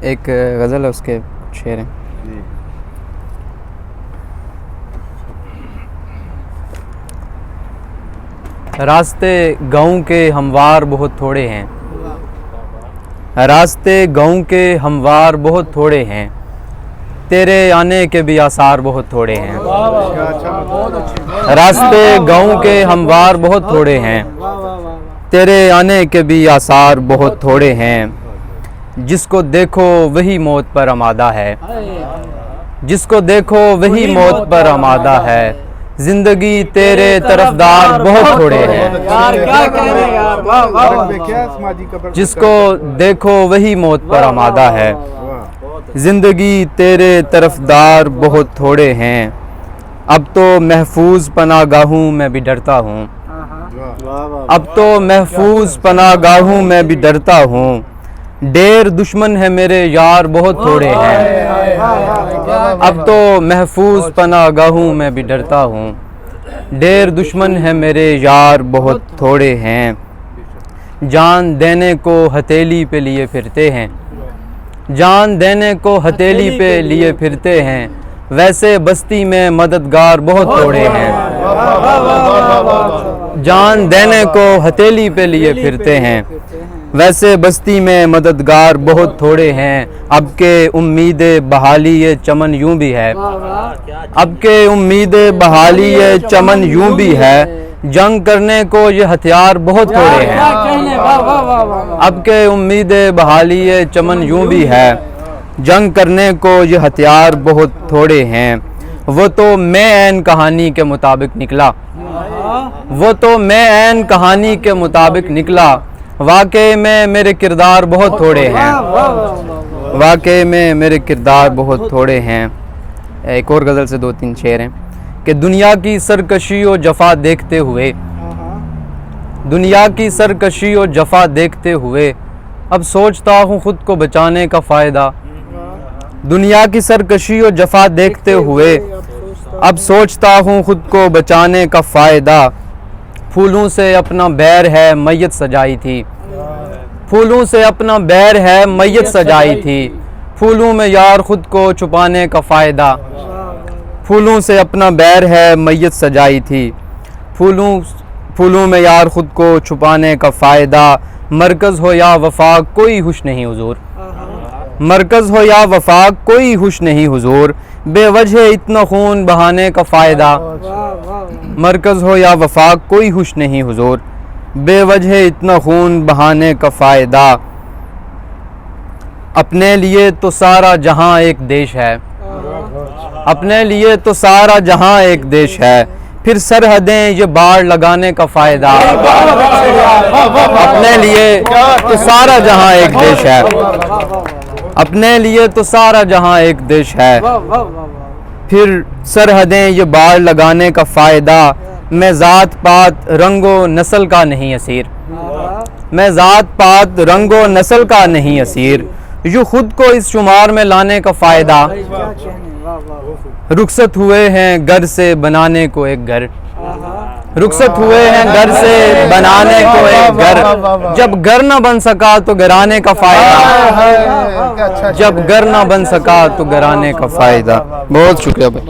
ایک غزل ہے، اس کے شعر ہیں. راستے گاؤں کے ہموار بہت تھوڑے ہیں، راستے گاؤں کے ہموار بہت تھوڑے ہیں، تیرے آنے کے بھی آثار بہت تھوڑے ہیں. راستے گاؤں کے ہموار بہت تھوڑے ہیں، تیرے آنے کے بھی آثار بہت تھوڑے ہیں. جس کو دیکھو وہی موت پر آمادہ ہے، جس کو دیکھو وہی موت پر آمادہ ہے. زندگی تیرے طرفدار بہت تھوڑے ہیں، جس کو دیکھو وہی موت پر آمادہ ہے. زندگی تیرے طرفدار بہت تھوڑے ہیں. اب تو محفوظ پناہ گاہوں میں بھی ڈرتا ہوں، اب تو محفوظ پناہ گاہوں میں بھی ڈرتا ہوں. ڈیر دشمن ہے میرے یار بہت تھوڑے ہیں، اب تو محفوظ پناہ گاہوں میں بھی ڈرتا ہوں. ڈیر دشمن ہے میرے یار بہت تھوڑے ہیں. جان دینے کو ہتھیلی پہ لیے پھرتے ہیں، جان دینے کو ہتھیلی پہ لیے پھرتے ہیں. ویسے بستی میں مددگار بہت تھوڑے ہیں، جان دینے کو ہتھیلی پہ لیے پھرتے ہیں. ویسے بستی میں مددگار بہت تھوڑے ہیں. اب کے امید بحالی یہ چمن یوں بھی ہے، اب کے امید بحالی یہ چمن یوں بھی ہے. جنگ کرنے کو یہ ہتھیار بہت تھوڑے ہیں، اب کے امید بحالی یہ چمن یوں بھی ہے. جنگ کرنے کو یہ ہتھیار بہت تھوڑے ہیں. وہ تو میں عین کہانی کے مطابق نکلا، وہ تو میں عین کہانی کے مطابق نکلا. واقعے میں میرے کردار بہت تھوڑے ہیں، واقعے میں میرے کردار بہت تھوڑے ہیں. ایک اور غزل سے 2-3 شعر ہیں کہ دنیا کی سرکشی و جفا دیکھتے ہوئے، دنیا کی سرکشی و جفا دیکھتے ہوئے اب سوچتا ہوں خود کو بچانے کا فائدہ. دنیا کی سرکشی و جفا دیکھتے ہوئے اب سوچتا ہوں خود کو بچانے کا فائدہ. پھولوں سے اپنا بیر ہے میت سجائی تھی، پھولوں سے اپنا بیر ہے میت سجائی تھی. پھولوں میں یار خود کو چھپانے کا فائدہ، پھولوں سے اپنا بیر ہے میت سجائی تھی. پھولوں میں یار خود کو چھپانے کا فائدہ. مرکز ہو یا وفاق کوئی ہوش نہیں حضور، مرکز ہو یا وفاق کوئی ہوش نہیں حضور. بے وجہ اتنا خون بہانے کا فائدہ، مرکز ہو یا وفاق کوئی ہوش نہیں حضور. بے وجہ اتنا خون بہانے کا فائدہ. اپنے لیے تو سارا جہاں ایک دیش ہے، اپنے لیے تو سارا جہاں ایک دیش ہے. پھر سرحدیں یہ باڑ لگانے کا فائدہ. اپنے لیے تو سارا جہاں ایک دیش ہے، اپنے لیے تو سارا جہاں ایک دیش ہے. پھر سرحدیں یہ باڑ لگانے کا فائدہ. میں ذات پات رنگ و نسل کا نہیں اسیر، میں ذات پات رنگ و نسل کا نہیں اسیر. یوں خود کو اس شمار میں لانے کا فائدہ. رخصت ہوئے ہیں گھر سے بنانے کو ایک گھر، رخصت ہوئے ہیں گھر سے بنانے کو ایک گھر. جب گھر نہ بن سکا تو گھرانے کا فائدہ، جب گھر نہ بن سکا تو گھرانے کا فائدہ. بہت شکریہ بھائی.